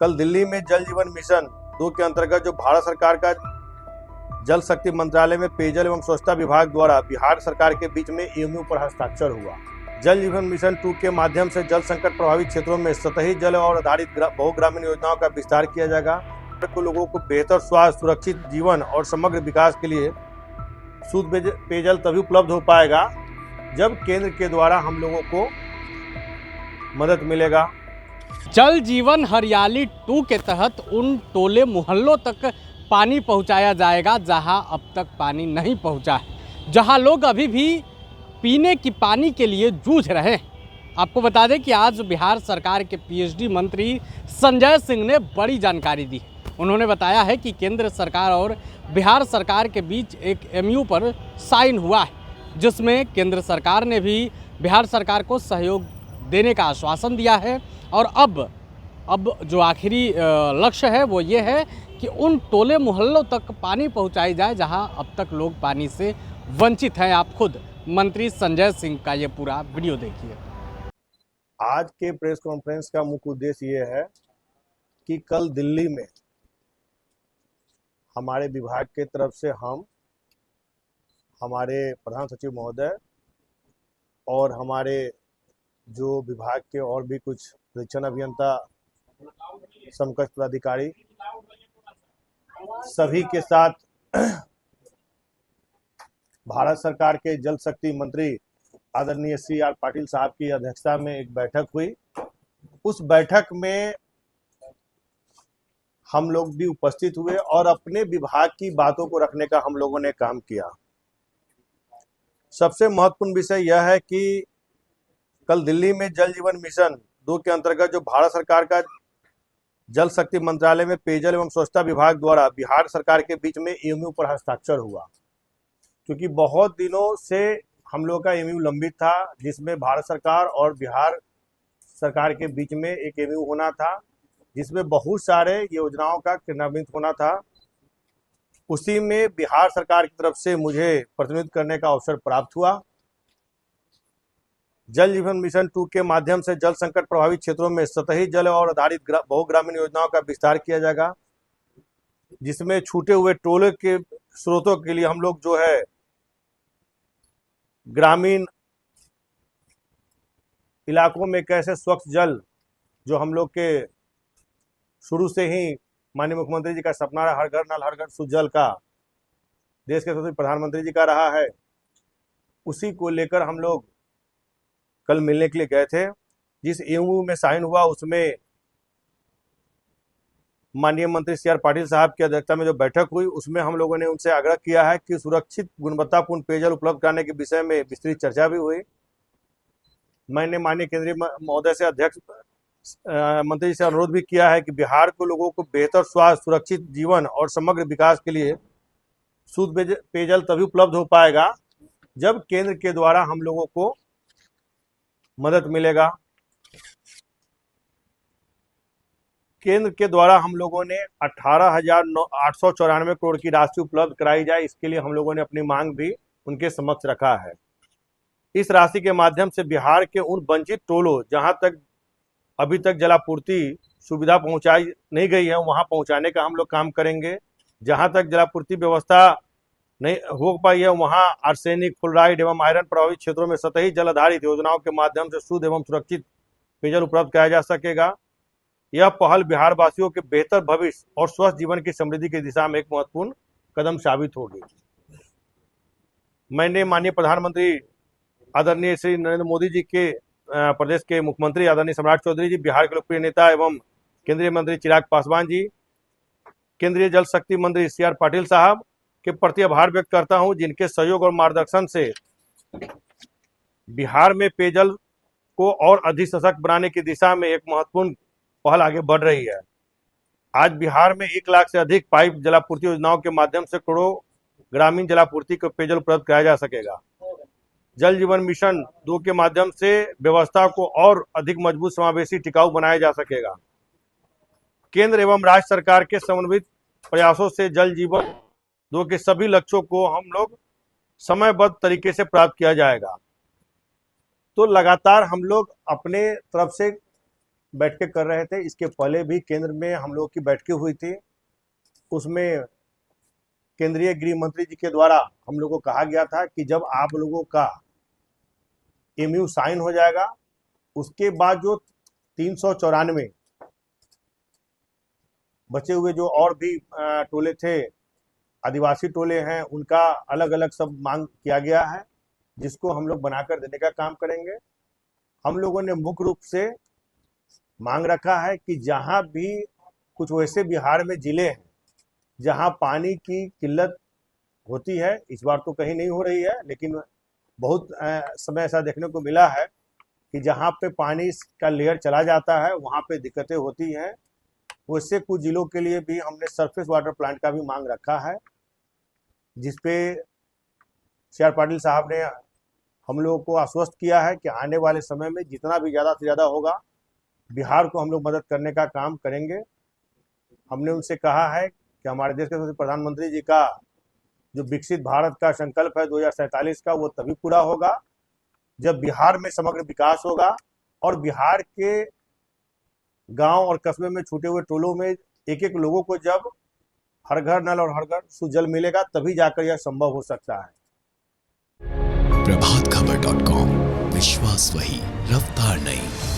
कल दिल्ली में जल जीवन मिशन 2 के अंतर्गत जो भारत सरकार का जल शक्ति मंत्रालय में पेयजल एवं स्वच्छता विभाग द्वारा बिहार सरकार के बीच में एमओयू पर हस्ताक्षर हुआ। जल जीवन मिशन 2 के माध्यम से जल संकट प्रभावित क्षेत्रों में सतही जल और आधारित बहुग्रामीण योजनाओं का विस्तार किया जाएगा। लोगों को बेहतर स्वास्थ्य, सुरक्षित जीवन और समग्र विकास के लिए शुद्ध पेयजल तभी उपलब्ध हो पाएगा जब केंद्र के द्वारा हम लोगों को मदद मिलेगा। जल जीवन हरियाली 2 के तहत उन टोले मोहल्लों तक पानी पहुंचाया जाएगा जहां अब तक पानी नहीं पहुंचा है, जहां लोग अभी भी पीने की पानी के लिए जूझ रहे हैं। आपको बता दें कि आज बिहार सरकार के पीएचडी मंत्री संजय सिंह ने बड़ी जानकारी दी। उन्होंने बताया है कि केंद्र सरकार और बिहार सरकार के बीच एक एमओयू पर साइन हुआ है, जिसमें केंद्र सरकार ने भी बिहार सरकार को सहयोग देने का आश्वासन दिया है। और अब जो आखिरी लक्ष्य है वो ये है कि उन टोले मोहल्लों तक पानी पहुंचाई जाए जहां अब तक लोग पानी से वंचित हैं। आप खुद मंत्री संजय सिंह का ये पूरा वीडियो देखिए। आज के प्रेस कॉन्फ्रेंस का मुख्य उद्देश्य ये है कि कल दिल्ली में हमारे विभाग के तरफ से हम हमारे प्रधान सचिव महोदय और हमारे जो विभाग के और भी कुछ परीक्षण अभियंता, समकक्ष पदाधिकारी सभी के साथ भारत सरकार के जल शक्ति मंत्री आदरणीय CR पाटिल साहब की अध्यक्षता में एक बैठक हुई। उस बैठक में हम लोग भी उपस्थित हुए और अपने विभाग की बातों को रखने का हम लोगों ने काम किया। सबसे महत्वपूर्ण विषय यह है कि कल दिल्ली में जल जीवन मिशन 2 के अंतर्गत जो भारत सरकार का जल शक्ति मंत्रालय में पेयजल एवं स्वच्छता विभाग द्वारा बिहार सरकार के बीच में एमओयू पर हस्ताक्षर हुआ। क्योंकि बहुत दिनों से हम लोग का एमओयू लंबित था, जिसमें भारत सरकार और बिहार सरकार के बीच में एक एमओयू होना था, जिसमें बहुत सारे योजनाओं का क्रियान्वित होना था। उसी में बिहार सरकार की तरफ से मुझे प्रतिनिधित्व करने का अवसर प्राप्त हुआ। जल जीवन मिशन 2 के माध्यम से जल संकट प्रभावित क्षेत्रों में सतही जल और आधारित बहुग्रामीण योजनाओं का विस्तार किया जाएगा, जिसमें छूटे हुए टोले के स्रोतों के लिए हम लोग जो है ग्रामीण इलाकों में कैसे स्वच्छ जल, जो हम लोग के शुरू से ही माननीय मुख्यमंत्री जी का सपना रहा, हर घर नल हर घर शुद्ध जल का, देश के सबसे प्रधानमंत्री जी का रहा है, उसी को लेकर हम लोग कल मिलने के लिए गए थे। जिस एमओयू में साइन हुआ उसमें माननीय मंत्री CR पाटिल साहब की अध्यक्षता में जो बैठक हुई उसमें हम लोगों ने उनसे आग्रह किया है कि सुरक्षित गुणवत्तापूर्ण पेयजल उपलब्ध कराने के विषय में विस्तृत चर्चा भी हुई। मैंने माननीय केंद्रीय महोदय से अध्यक्ष मंत्री से अनुरोध भी किया है कि बिहार के लोगों को बेहतर स्वास्थ्य, सुरक्षित जीवन और समग्र विकास के लिए शुद्ध पेयजल तभी उपलब्ध हो पाएगा जब केंद्र के द्वारा हम लोगों को मदद मिलेगा। केंद्र के द्वारा हम लोगों ने 18,894 करोड़ की राशि उपलब्ध कराई जाए, इसके लिए हम लोगों ने अपनी मांग भी उनके समक्ष रखा है। इस राशि के माध्यम से बिहार के उन वंचित टोलों जहां तक अभी तक जलापूर्ति सुविधा पहुंचाई नहीं गई है वहां पहुंचाने का हम लोग काम करेंगे। जहां तक जलापूर्ति व्यवस्था नहीं हो पाई है वहां आर्सेनिक, फ्लोराइड एवं आयरन प्रभावित क्षेत्रों में सतही जल आधारित योजनाओं के माध्यम से शुद्ध एवं सुरक्षित पेयजल उपलब्ध कराया जा सकेगा। यह पहल बिहार वासियों के बेहतर भविष्य और स्वस्थ जीवन की समृद्धि की दिशा में एक महत्वपूर्ण कदम साबित होगी। मैंने माननीय प्रधानमंत्री आदरणीय श्री नरेंद्र मोदी जी के प्रदेश के मुख्यमंत्री आदरणीय सम्राट चौधरी जी, बिहार के लोकप्रिय नेता एवं केंद्रीय मंत्री चिराग पासवान जी, केंद्रीय जल शक्ति मंत्री CR पाटिल साहब के प्रति आभार व्यक्त करता हूं, जिनके सहयोग और मार्गदर्शन से बिहार में पेयजल को और अधिक सशक्त बनाने की दिशा में एक महत्वपूर्ण पहल आगे बढ़ रही है। आज बिहार में 1 लाख से अधिक पाइप जलापूर्ति योजनाओं के माध्यम से करोड़ों ग्रामीण जलापूर्ति को पेयजल उपलब्ध कराया जा सकेगा। जल जीवन मिशन 2 के माध्यम से व्यवस्था को और अधिक मजबूत, समावेशी, टिकाऊ बनाया जा सकेगा। केंद्र एवं राज्य सरकार के समन्वित प्रयासों से जल जीवन 2 के सभी लक्ष्यों को हम लोग समयबद्ध तरीके से प्राप्त किया जाएगा। तो लगातार हम लोग अपने तरफ से बैठकें कर रहे थे। इसके पहले भी केंद्र में हम लोगों की बैठकें हुई थी, उसमें केंद्रीय गृह मंत्री जी के द्वारा हम लोगों को कहा गया था कि जब आप लोगों का एमयू साइन हो जाएगा, उसके बाद जो 394 बचे हुए जो और भी टोले थे, आदिवासी टोले हैं, उनका अलग अलग सब मांग किया गया है, जिसको हम लोग बनाकर देने का काम करेंगे। हम लोगों ने मुख्य रूप से मांग रखा है कि जहां भी कुछ वैसे बिहार में जिले हैं जहां पानी की किल्लत होती है, इस बार तो कहीं नहीं हो रही है, लेकिन बहुत समय ऐसा देखने को मिला है कि जहां पे पानी का लेयर चला जाता है वहां पे दिक्कतें होती हैं। वैसे कुछ जिलों के लिए भी हमने सरफेस वाटर प्लांट का भी मांग रखा है, जिसपे CR पाटिल साहब ने हम लोगों को आश्वस्त किया है कि आने वाले समय में जितना भी ज़्यादा से ज़्यादा होगा, बिहार को हम लोग मदद करने का काम करेंगे। हमने उनसे कहा है कि हमारे देश के प्रधानमंत्री जी का जो विकसित भारत का संकल्प है 2047 का, वो तभी पूरा होगा जब बिहार में समग्र विकास होगा और बिहार के गांव और कस्बे में छूटे हुए टोलों में एक एक लोगों को जब हर घर नल और हर घर शुद्ध जल मिलेगा, तभी जाकर यह संभव हो सकता है। प्रभातखबर.com, विश्वास वही, रफ्तार नहीं।